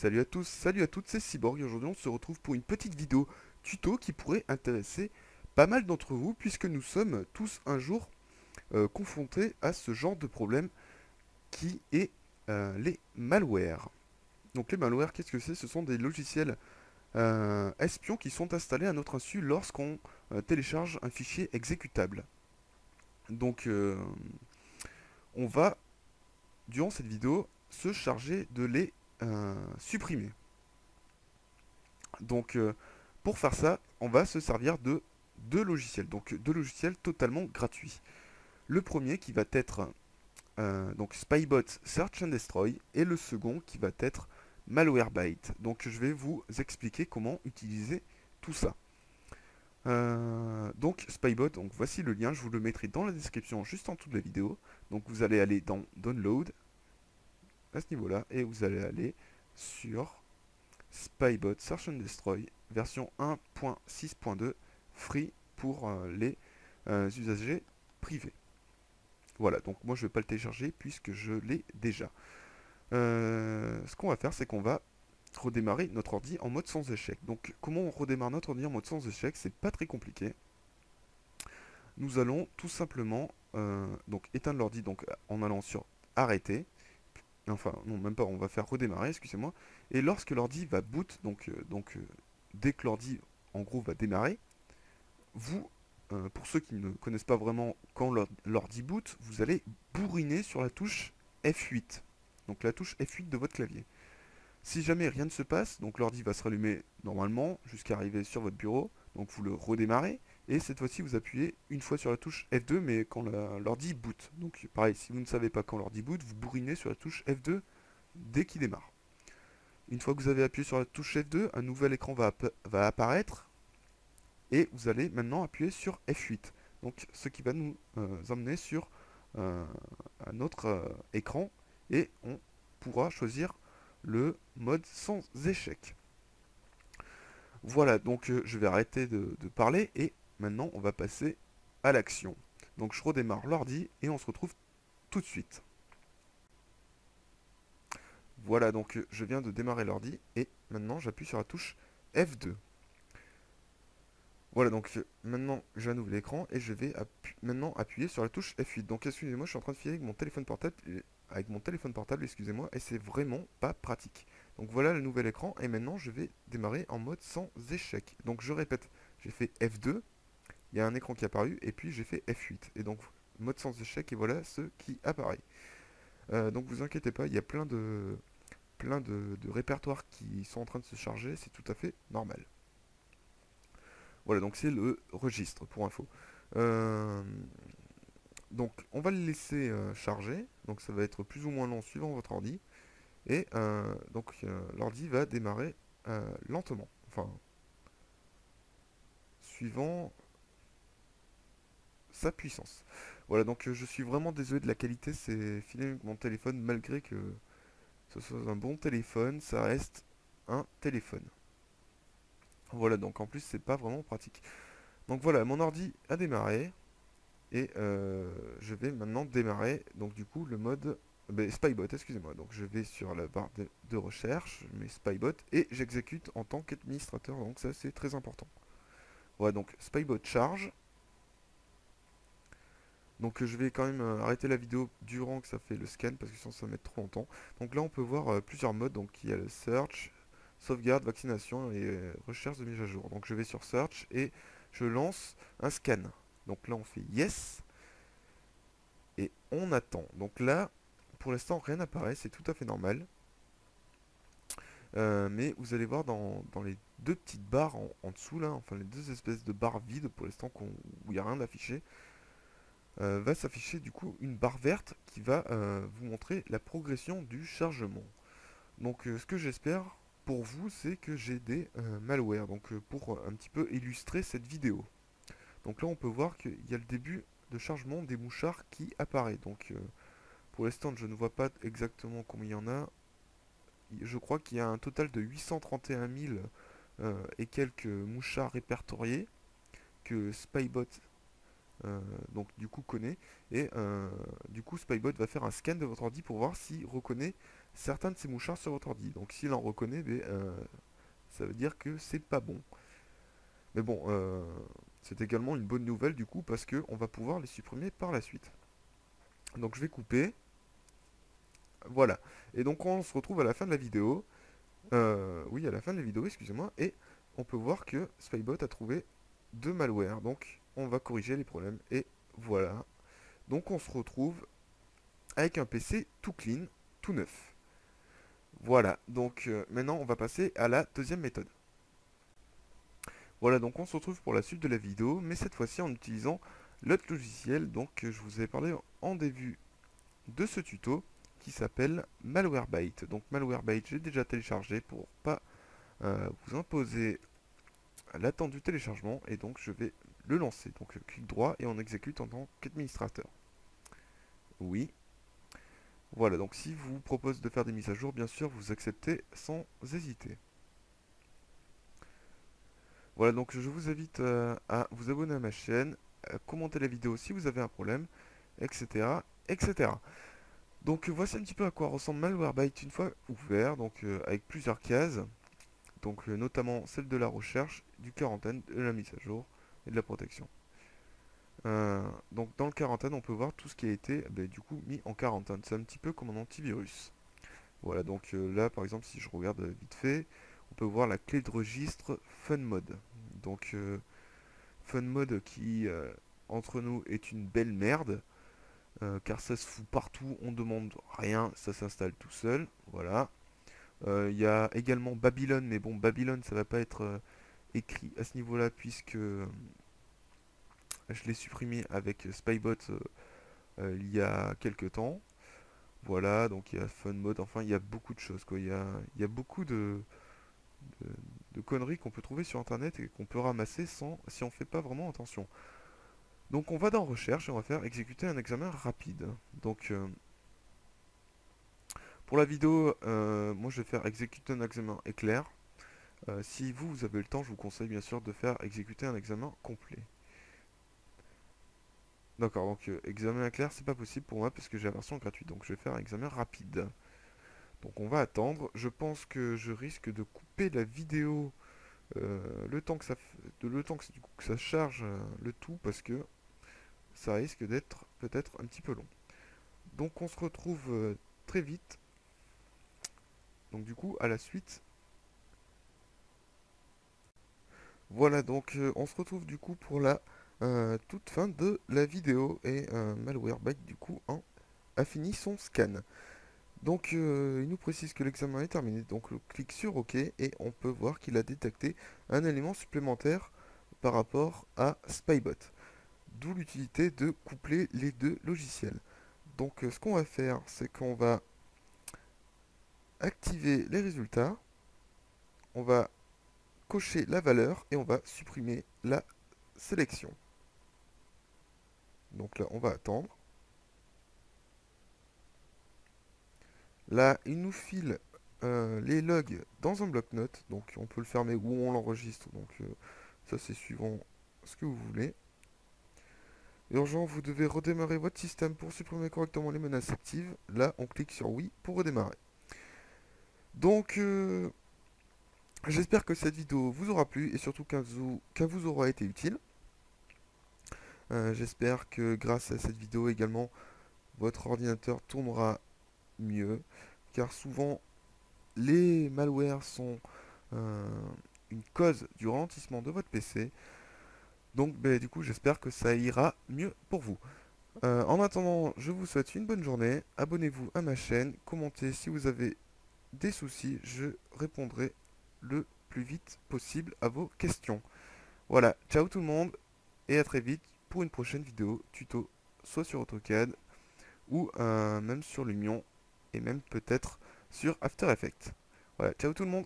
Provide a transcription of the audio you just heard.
Salut à tous, salut à toutes, c'est Cyborg et aujourd'hui on se retrouve pour une petite vidéo tuto qui pourrait intéresser pas mal d'entre vous puisque nous sommes tous un jour confrontés à ce genre de problème qui est les malwares. Donc les malwares, qu'est-ce que c'est? Ce sont des logiciels espions qui sont installés à notre insu lorsqu'on télécharge un fichier exécutable. Donc on va, durant cette vidéo, se charger de les supprimer. Donc pour faire ça, on va se servir de deux logiciels, donc deux logiciels totalement gratuits. Le premier qui va être donc Spybot Search and Destroy et le second qui va être Malwarebyte. Donc je vais vous expliquer comment utiliser tout ça. Donc Spybot, donc voici le lien, je vous le mettrai dans la description juste en dessous de la vidéo. Donc vous allez aller dans Download à ce niveau-là et vous allez aller sur Spybot Search and Destroy version 1.6.2 free pour les usagers privés. Voilà, donc moi je ne vais pas le télécharger puisque je l'ai déjà. Ce qu'on va faire, c'est qu'on va redémarrer notre ordi en mode sans échec. Donc comment on redémarre notre ordi en mode sans échec? C'est pas très compliqué. Nous allons tout simplement donc éteindre l'ordi donc en allant sur arrêter. Enfin non, même pas, on va faire redémarrer, excusez-moi. Et lorsque l'ordi va boot, dès que l'ordi en gros va démarrer, vous, pour ceux qui ne connaissent pas vraiment quand l'ordi boot, vous allez bourriner sur la touche F8. Donc la touche F8 de votre clavier. Si jamais rien ne se passe, donc l'ordi va se rallumer normalement jusqu'à arriver sur votre bureau. Donc vous le redémarrez et cette fois-ci vous appuyez une fois sur la touche F2 mais quand l'ordi boot. Donc pareil, si vous ne savez pas quand l'ordi boot, vous bourrinez sur la touche F2 dès qu'il démarre. Une fois que vous avez appuyé sur la touche F2, un nouvel écran va apparaître et vous allez maintenant appuyer sur F8. Donc ce qui va nous emmener sur un autre écran et on pourra choisir le mode sans échec. Voilà, donc je vais arrêter de parler et maintenant on va passer à l'action. Donc je redémarre l'ordi et on se retrouve tout de suite. Voilà, donc je viens de démarrer l'ordi et maintenant j'appuie sur la touche F2. Voilà, donc maintenant j'ai un nouvel écran et je vais maintenant appuyer sur la touche F8. Donc excusez-moi, je suis en train de filer avec mon téléphone portable, excusez-moi, et c'est vraiment pas pratique. Donc voilà le nouvel écran et maintenant je vais démarrer en mode sans échec. Donc je répète, j'ai fait F2, il y a un écran qui est apparu et puis j'ai fait F8. Et donc mode sans échec et voilà ce qui apparaît. Donc vous inquiétez pas, il y a plein de répertoires qui sont en train de se charger, c'est tout à fait normal. Voilà, donc c'est le registre pour info. Euh, donc on va le laisser charger, donc ça va être plus ou moins long suivant votre ordi. Et l'ordi va démarrer lentement, enfin suivant sa puissance. Voilà, donc je suis vraiment désolé de la qualité, c'est filé avec mon téléphone, malgré que ce soit un bon téléphone, ça reste un téléphone. Voilà, donc en plus c'est pas vraiment pratique. Donc voilà, mon ordi a démarré. Et je vais maintenant démarrer, donc du coup, le mode Spybot, excusez-moi. Donc je vais sur la barre de recherche, je mets Spybot, et j'exécute en tant qu'administrateur, donc ça c'est très important. Voilà, donc Spybot charge. Donc je vais quand même arrêter la vidéo durant que ça fait le scan, parce que sinon ça va mettre trop longtemps. Donc là on peut voir plusieurs modes, donc il y a le Search, sauvegarde, vaccination et recherche de mise à jour. Donc je vais sur Search et je lance un scan. Donc là on fait Yes. Et on attend. Donc là, pour l'instant, rien n'apparaît, c'est tout à fait normal. Mais vous allez voir dans les deux petites barres en dessous, là, enfin les deux espèces de barres vides pour l'instant où il n'y a rien d'affiché, va s'afficher du coup une barre verte qui va vous montrer la progression du chargement. Donc ce que j'espère pour vous, c'est que j'ai des malwares, donc pour un petit peu illustrer cette vidéo. Donc là, on peut voir qu'il y a le début de chargement des mouchards qui apparaît. Donc pour l'instant, je ne vois pas exactement combien il y en a. Je crois qu'il y a un total de 831 000 et quelques mouchards répertoriés que Spybot donc du coup connaît, et du coup Spybot va faire un scan de votre ordi pour voir s'il reconnaît certains de ces mouchards sur votre ordi. Donc s'il en reconnaît, ça veut dire que c'est pas bon. Mais bon, c'est également une bonne nouvelle du coup parce que on va pouvoir les supprimer par la suite. Donc je vais couper, voilà. Et donc on se retrouve à la fin de la vidéo. Oui, à la fin de la vidéo, excusez-moi, et on peut voir que Spybot a trouvé deux malwares. Donc on va corriger les problèmes et voilà. Donc on se retrouve avec un PC tout clean, tout neuf. Voilà, donc maintenant on va passer à la deuxième méthode. Voilà, donc on se retrouve pour la suite de la vidéo, mais cette fois-ci en utilisant l'autre logiciel donc je vous avais parlé en début de ce tuto qui s'appelle Malwarebytes. Donc Malwarebytes, j'ai déjà téléchargé pour pas vous imposer l'attendu téléchargement et donc je vais le lancer. Donc clic droit et on exécute en tant qu'administrateur. Oui. Voilà, donc si vous propose de faire des mises à jour, bien sûr, vous acceptez sans hésiter. Voilà, donc je vous invite à vous abonner à ma chaîne, à commenter la vidéo si vous avez un problème, etc. etc. Donc voici un petit peu à quoi ressemble Malwarebytes une fois ouvert, donc avec plusieurs cases, donc notamment celle de la recherche, du quarantaine, de la mise à jour et de la protection. Donc dans le quarantaine, on peut voir tout ce qui a été du coup mis en quarantaine. C'est un petit peu comme un antivirus. Voilà, donc là par exemple, si je regarde vite fait, on peut voir la clé de registre FunMod. Donc FunMod qui, entre nous, est une belle merde, car ça se fout partout, on demande rien, ça s'installe tout seul. Voilà. Il y a également Babylon, mais bon, Babylon, ça va pas être écrit à ce niveau-là, puisque je l'ai supprimé avec Spybot il y a quelques temps. Voilà, donc il y a FunMod, enfin il y a beaucoup de choses quoi. Il y a beaucoup de, de conneries qu'on peut trouver sur internet et qu'on peut ramasser sans si on fait pas vraiment attention. Donc on va dans recherche et on va faire exécuter un examen rapide. Donc pour la vidéo, moi je vais faire exécuter un examen éclair. Si vous avez le temps, je vous conseille bien sûr de faire exécuter un examen complet. D'accord, donc examen éclair, c'est pas possible pour moi parce que j'ai la version gratuite. Donc je vais faire un examen rapide. Donc on va attendre. Je pense que je risque de couper la vidéo le temps que que ça charge le tout parce que ça risque d'être peut-être un petit peu long. Donc on se retrouve très vite. Donc du coup à la suite. Voilà donc on se retrouve du coup pour la toute fin de la vidéo et Malwarebytes du coup a fini son scan. Donc il nous précise que l'examen est terminé, donc on clique sur OK et on peut voir qu'il a détecté un élément supplémentaire par rapport à Spybot. D'où l'utilité de coupler les deux logiciels. Donc ce qu'on va faire, c'est qu'on va activer les résultats, on va cocher la valeur et on va supprimer la sélection. Donc là, on va attendre. Là, il nous file les logs dans un bloc-notes, donc on peut le fermer ou on l'enregistre, donc ça c'est suivant ce que vous voulez. Urgent, vous devez redémarrer votre système pour supprimer correctement les menaces actives. Là, on clique sur oui pour redémarrer. Donc, j'espère que cette vidéo vous aura plu et surtout qu'elle vous aura été utile. J'espère que grâce à cette vidéo également, votre ordinateur tournera mieux, car souvent les malwares sont une cause du ralentissement de votre PC. Donc du coup j'espère que ça ira mieux pour vous. En attendant, je vous souhaite une bonne journée. Abonnez-vous à ma chaîne, commentez si vous avez des soucis, je répondrai le plus vite possible à vos questions. Voilà, ciao tout le monde et à très vite pour une prochaine vidéo tuto, soit sur AutoCAD ou même sur Lumion et même peut-être sur After Effects. Voilà, ciao tout le monde.